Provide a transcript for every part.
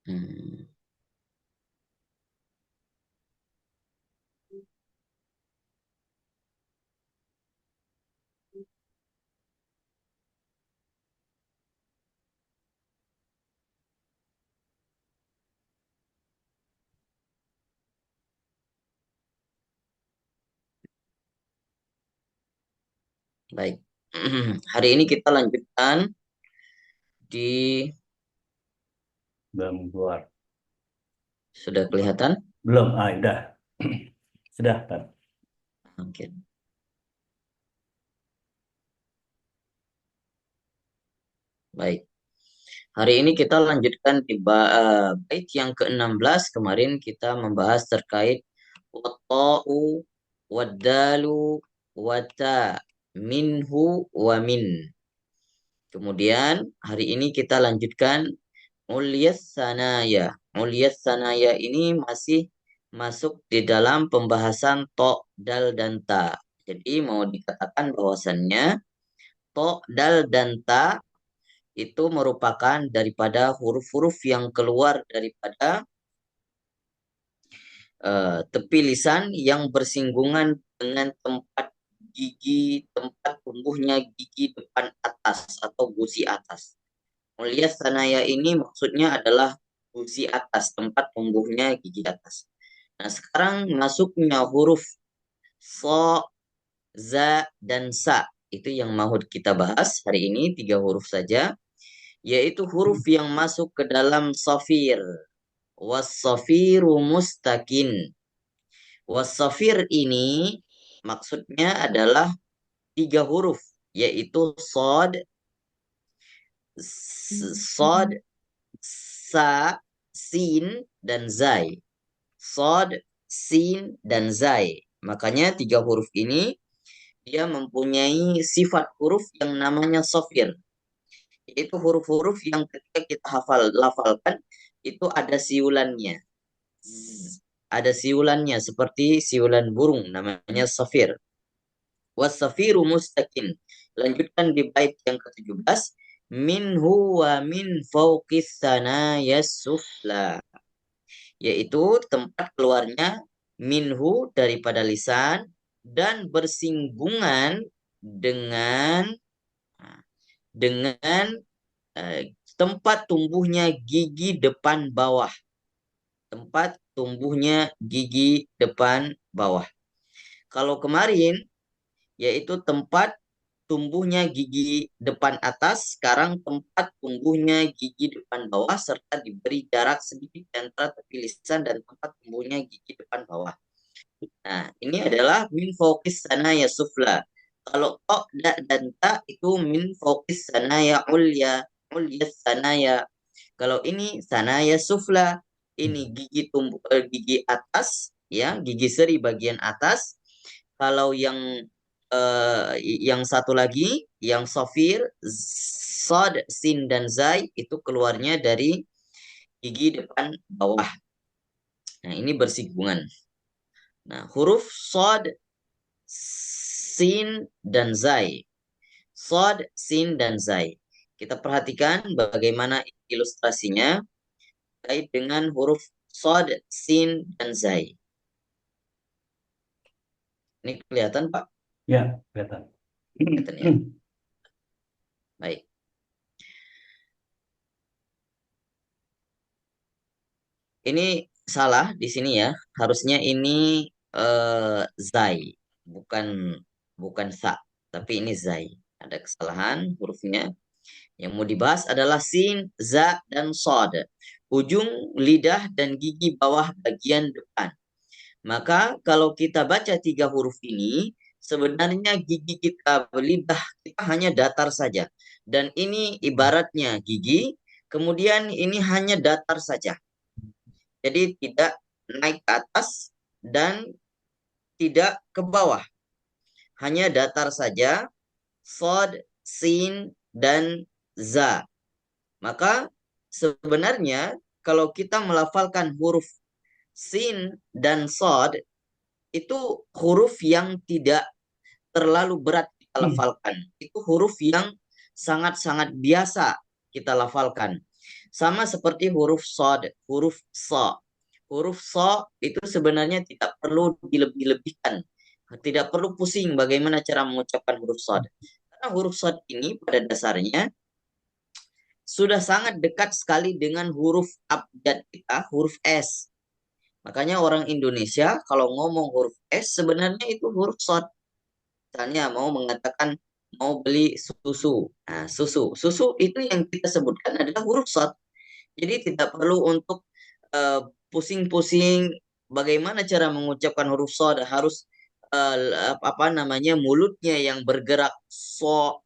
Hmm, baik. Hari ini kita lanjutkan di Belum keluar. sudah kelihatan? Belum, udah. Sudah, Pak. Oke, baik. Hari ini kita lanjutkan di bait yang ke-16. Kemarin kita membahas terkait wata'u, wadalu, wata, minhu, wa min. Kemudian hari ini kita lanjutkan Ulyas sanaya. Ulyas sanaya ini masih masuk di dalam pembahasan to, dal, dan ta. Jadi mau dikatakan bahwasannya to, dal, dan ta itu merupakan daripada huruf-huruf yang keluar daripada tepi lisan yang bersinggungan dengan tempat gigi, tempat tumbuhnya gigi depan atas atau gusi atas. Melihat sanaya ini maksudnya adalah gusi atas, tempat tumbuhnya gigi atas. Nah, sekarang masuknya huruf so, za, dan sa. Itu yang mau kita bahas hari ini, 3 huruf saja. Yaitu huruf yang masuk ke dalam safir. Was-safiru mustakin. Was-safir ini maksudnya adalah 3 huruf. Yaitu sod, sod, sa, sin, dan zai. Sod, sin, dan zai. Makanya 3 huruf ini dia mempunyai sifat huruf yang namanya sofir. Itu huruf-huruf yang ketika kita lafalkan itu ada siulannya. Ada siulannya seperti siulan burung namanya sofir. Wasafiru mustakin. Lanjutkan di bait yang ke-17. Minhu wa min fauqis sanaya sufla. Yaitu tempat keluarnya minhu daripada lisan dan bersinggungan dengan dengan tempat tumbuhnya gigi depan bawah. Tempat tumbuhnya gigi depan bawah. Kalau kemarin yaitu tempat tumbuhnya gigi depan atas, sekarang tempat tumbuhnya gigi depan bawah serta diberi jarak sedikit antara tepi lisan dan tempat tumbuhnya gigi depan bawah. Nah, ini adalah min fokis sana ya sufla. Kalau ko, da, dan ta itu min fokis sana ya ulya, ulya sana ya. Kalau ini sana ya sufla, ini gigi gigi atas, ya, gigi seri bagian atas. Kalau yang satu lagi, yang sofir, sod, sin, dan zai itu keluarnya dari gigi depan bawah. Nah, ini bersinggungan. Nah, huruf sod, sin, dan zai. Sod, sin, dan zai. Kita perhatikan bagaimana ilustrasinya terkait dengan huruf sod, sin, dan zai. Ini kelihatan, Pak? Ya, kelihatan. Kelihatan ya. Baik. Ini salah di sini ya. Harusnya ini zai, bukan bukan sa, tapi ini zai. Ada kesalahan hurufnya. Yang mau dibahas adalah sin, za, dan sod. Ujung lidah dan gigi bawah bagian depan. Maka kalau kita baca 3 huruf ini, sebenarnya gigi kita, lidah kita hanya datar saja. Dan ini ibaratnya gigi, kemudian ini hanya datar saja. Jadi tidak naik ke atas dan tidak ke bawah. Hanya datar saja, sod, sin, dan za. Maka sebenarnya kalau kita melafalkan huruf sin dan sod, itu huruf yang tidak terlalu berat kita lafalkan. Itu huruf yang sangat-sangat biasa kita lafalkan. Sama seperti huruf sod, huruf so. Huruf so itu sebenarnya tidak perlu dilebih-lebihkan. Tidak perlu pusing bagaimana cara mengucapkan huruf sod. Karena huruf sod ini pada dasarnya sudah sangat dekat sekali dengan huruf abjad kita, huruf S. Makanya orang Indonesia kalau ngomong huruf S sebenarnya itu huruf sod. Misalnya mau mengatakan mau beli susu. Nah, susu. Susu itu yang kita sebutkan adalah huruf sod. Jadi tidak perlu untuk eh, pusing-pusing bagaimana cara mengucapkan huruf sod, harus apa namanya mulutnya yang bergerak so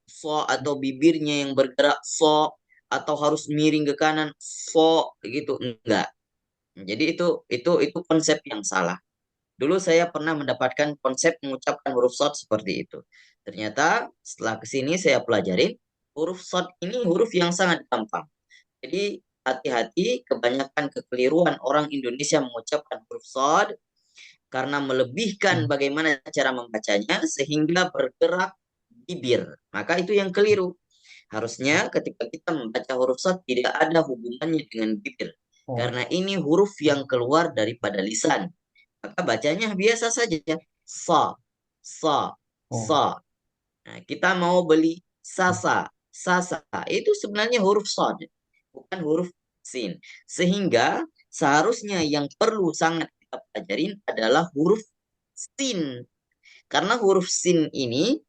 atau bibirnya yang bergerak so atau harus miring ke kanan so gitu enggak. Jadi itu konsep yang salah. Dulu saya pernah mendapatkan konsep mengucapkan huruf short seperti itu. Ternyata setelah kesini saya pelajari huruf short ini huruf yang sangat gampang. Jadi hati-hati kebanyakan kekeliruan orang Indonesia mengucapkan huruf short karena melebihkan bagaimana cara membacanya sehingga bergerak bibir. Maka itu yang keliru. Harusnya ketika kita membaca huruf short tidak ada hubungannya dengan bibir. Oh, Karena ini huruf yang keluar daripada lisan. Maka bacanya biasa saja. Sa, sa, oh, sa. Nah, kita mau beli sasa, sasa. Itu sebenarnya huruf sod, bukan huruf sin. Sehingga seharusnya yang perlu sangat kita pelajarin adalah huruf sin. Karena huruf sin ini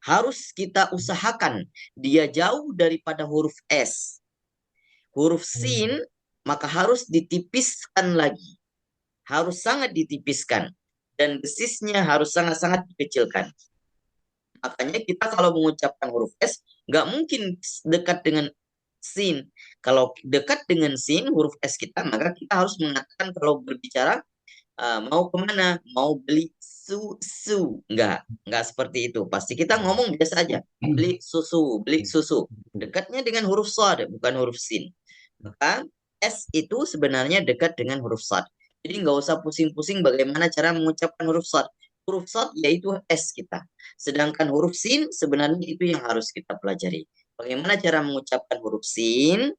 harus kita usahakan dia jauh daripada huruf S. Huruf sin maka harus ditipiskan lagi, harus sangat ditipiskan dan desisnya harus sangat-sangat dikecilkan. Makanya kita kalau mengucapkan huruf S nggak mungkin dekat dengan sin. Kalau dekat dengan sin huruf S kita maka kita harus mengatakan kalau berbicara mau kemana, mau beli susu, nggak seperti itu. Pasti kita ngomong biasa aja, beli susu. Dekatnya dengan huruf shad, bukan huruf sin. Maka S itu sebenarnya dekat dengan huruf shad. Jadi nggak usah pusing-pusing bagaimana cara mengucapkan huruf shad. Huruf shad yaitu S kita. Sedangkan huruf sin sebenarnya itu yang harus kita pelajari. Bagaimana cara mengucapkan huruf sin?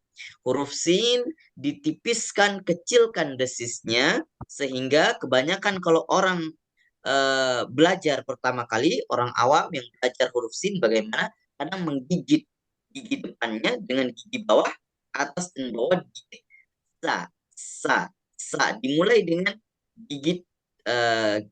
Huruf sin ditipiskan, kecilkan desisnya, sehingga kebanyakan kalau orang belajar pertama kali, orang awam yang belajar huruf sin bagaimana, kadang menggigit gigi depannya dengan gigi bawah, atas dan bawah digigit sa, sa, sa. Dimulai dengan gigit eh,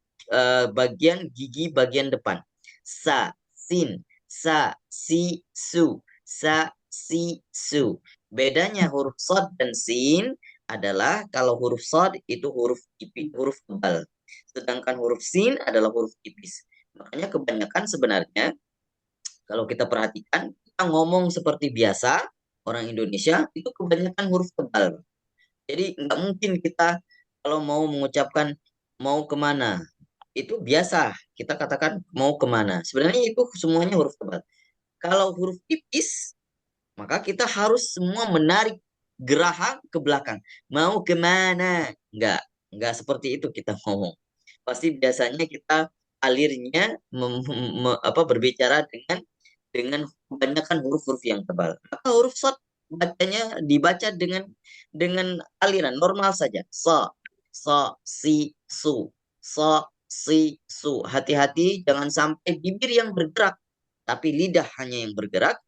bagian gigi bagian depan. Sa, sin, sa, si, su, sa, si, su. Bedanya huruf sod dan sin adalah kalau huruf sod itu huruf tipis, huruf tebal. Sedangkan huruf sin adalah huruf tipis. Makanya kebanyakan sebenarnya kalau kita perhatikan, kita ngomong seperti biasa, orang Indonesia itu kebanyakan huruf tebal. Jadi nggak mungkin kita kalau mau mengucapkan mau kemana, itu biasa kita katakan mau kemana. Sebenarnya itu semuanya huruf tebal. Kalau huruf tipis, maka kita harus semua menarik geraham ke belakang. Mau kemana? Nggak seperti itu kita ngomong. Pasti biasanya kita alirnya berbicara dengan kebanyakan huruf-huruf yang tebal. Maka huruf short bacanya dibaca dengan aliran normal saja. So, so, si, su, so, si, su. Hati-hati jangan sampai bibir yang bergerak, tapi lidah hanya yang bergerak.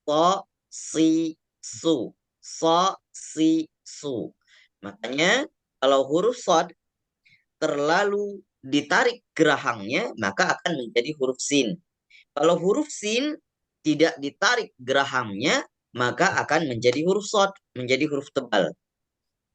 So, si, su, so, si, su. Makanya kalau huruf short terlalu ditarik gerahangnya, maka akan menjadi huruf sin. Kalau huruf sin tidak ditarik gerahamnya, maka akan menjadi huruf short, menjadi huruf tebal.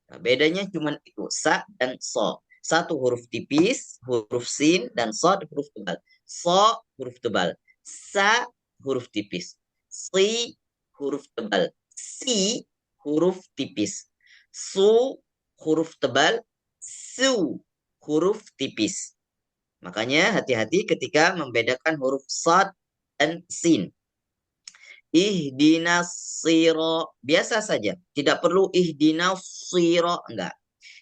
Nah, bedanya cuma itu, sa dan so. Satu huruf tipis, huruf sin, dan short huruf tebal. So huruf tebal. Sa huruf tipis. Si huruf tebal. Si huruf tipis. Su huruf tebal. Su huruf tipis. Makanya hati-hati ketika membedakan huruf sad dan sin. Ihdinas siro. Biasa saja. Tidak perlu ihdinas siro. Enggak.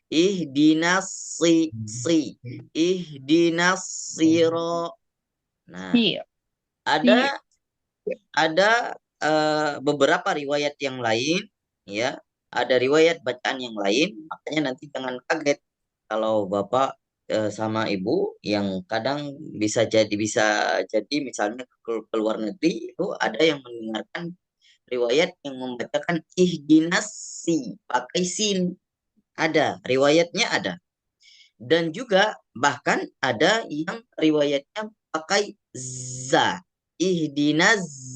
Ihdinas si. Ihdinas siro. Nah, Iya, iya. ada ada beberapa riwayat yang lain ya. ada riwayat bacaan yang lain, makanya nanti jangan kaget kalau Bapak sama Ibu yang kadang bisa jadi misalnya ke luar negeri itu ada yang mendengarkan riwayat yang membacakan ihdinasi pakai sin. Ada, riwayatnya ada. Dan juga bahkan ada yang riwayatnya pakai za. Ihdinaz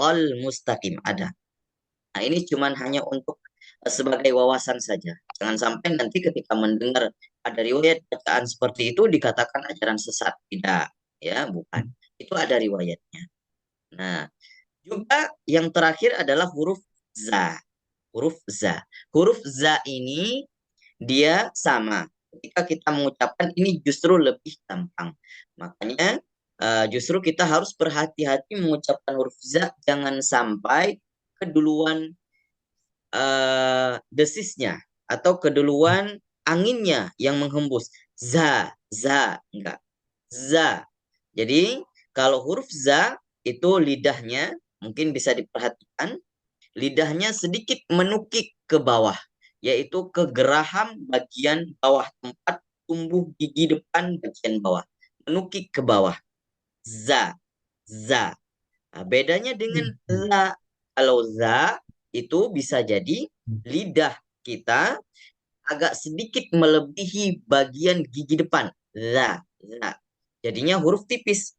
tol mustaqim. Ada. Nah, ini cuman hanya untuk sebagai wawasan saja. Jangan sampai nanti ketika mendengar ada riwayat bacaan seperti itu dikatakan ajaran sesat. Tidak, ya, bukan. Itu ada riwayatnya. Nah, juga yang terakhir adalah huruf za. Huruf za. Huruf za ini dia sama. Ketika kita mengucapkan ini justru lebih gampang. Makanya justru kita harus berhati-hati mengucapkan huruf za. Jangan sampai keduluan desisnya atau keduluan anginnya yang menghembus. Za, enggak. Za. Jadi kalau huruf za itu lidahnya mungkin bisa diperhatikan, lidahnya sedikit menukik ke bawah, yaitu ke geraham bagian bawah tempat tumbuh gigi depan bagian bawah. Menukik ke bawah. Za, za. Nah, bedanya dengan za. Kalau za itu bisa jadi lidah kita agak sedikit melebihi bagian gigi depan. Za, za. Jadinya huruf tipis.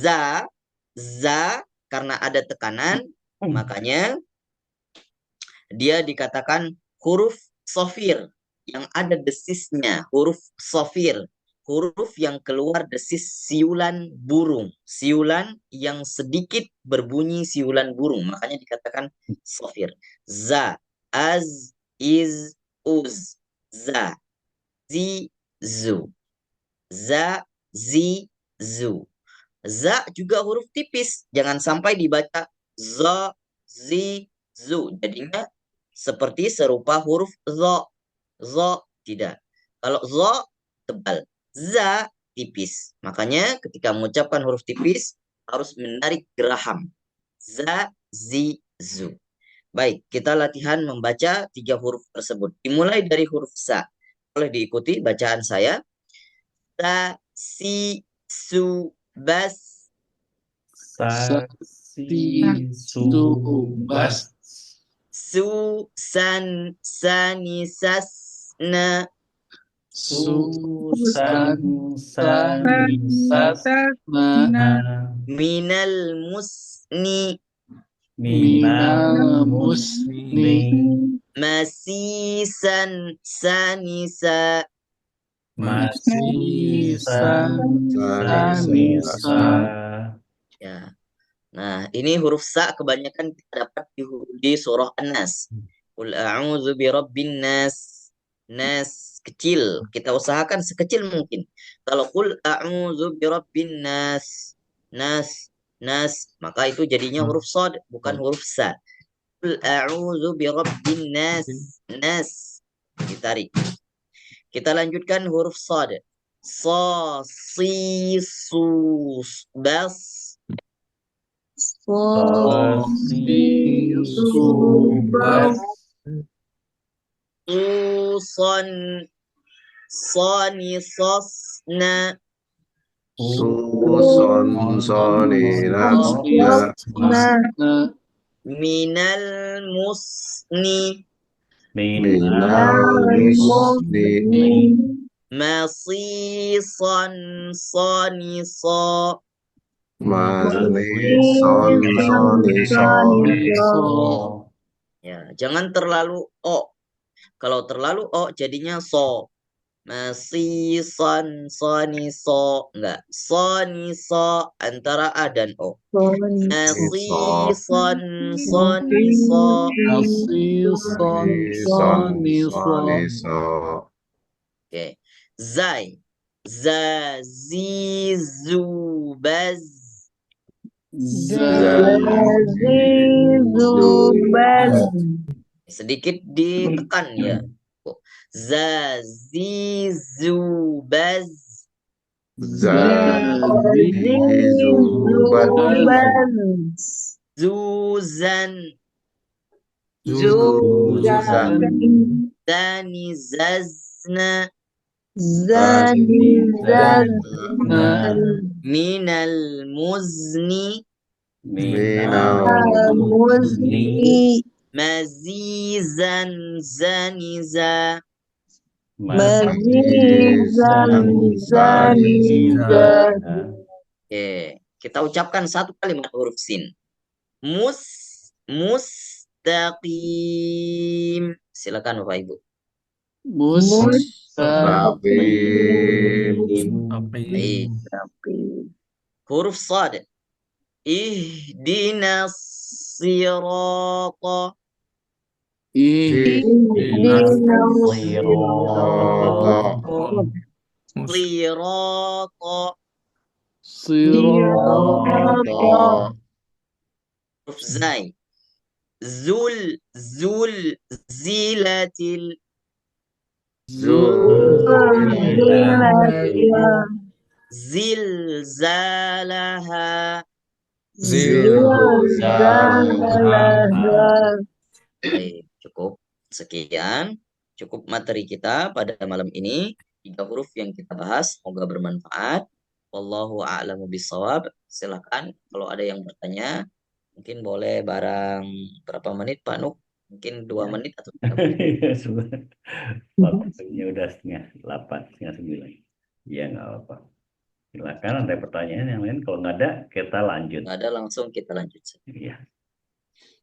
Za, za karena ada tekanan, makanya dia dikatakan huruf sofir yang ada desisnya, huruf sofir, huruf yang keluar desis siulan burung, siulan yang sedikit berbunyi siulan burung, makanya dikatakan sofir. Za, az, iz, uz, za, zi, zu, za, zi, zu. Za juga huruf tipis, jangan sampai dibaca za, zi, zu. Jadinya seperti serupa huruf zo. Zo tidak. Kalau zo tebal, za tipis. Makanya ketika mengucapkan huruf tipis harus menarik geraham. Za, zi, zu. Baik, kita latihan membaca 3 huruf tersebut. Dimulai dari huruf sa. Boleh diikuti bacaan saya. Sa, si, su, bas. Saksi subas. Su, san, sani, sasna. Susan sanisas Minal musni. minal musni Masisan, sanisa. masisan sanisa. Ya. Nah, ini huruf sa kebanyakan kita dapat di surah An-Nas. Qul a'udzu birabbin nas. Nas kecil. Kita usahakan sekecil mungkin. Kalau qul a'udzu birabbin nas. Nas, nas, maka itu jadinya huruf shad, bukan huruf sa. Qul a'udzu birabbin nas. Nas. Ditarik. Kita lanjutkan huruf shad. Sa, si, su, bas. Sasi subas. Suson, soni, sosna. Susun sonina Minal musni. Minal musni Masison, soni, so. Mazison sonisa Ya, jangan terlalu o. Kalau terlalu o jadinya so. Masison, soni, so. Enggak. Soni, so. Antara a dan o. Masison, soni, so. sonisa Oke. Zai. Za, zi, zu, baz. Sedikit ditekan ya. Za, zi, zu, baz. Zuzan. Zuzan. Zani zazna Zanizazna minal muzni minal muzni mazizan zaniza. mazizan zaniza. Oke, kita ucapkan satu kalimat huruf sin. Mustaqim. Silakan Bapak Ibu. Mustaqim. Baik. Huruf sad. Ihdinas sirata. Sirata. Huruf zai. Zilatil. Zilzalaha. Baik, cukup. Sekian. Cukup materi kita pada malam ini. 3 huruf yang kita bahas. Semoga bermanfaat. Wallahu a'lamu bishawab. Silakan kalau ada yang bertanya. Mungkin boleh barang berapa menit Pak Nuk? Mungkin 2 menit atau 3 menit. Waktunya udah 7:30, 8:30, 9. Ya nggak apa-apa. Silakan ada pertanyaan yang lain. Kalau nggak ada, kita lanjut. Nggak ada, langsung kita lanjut. Iya.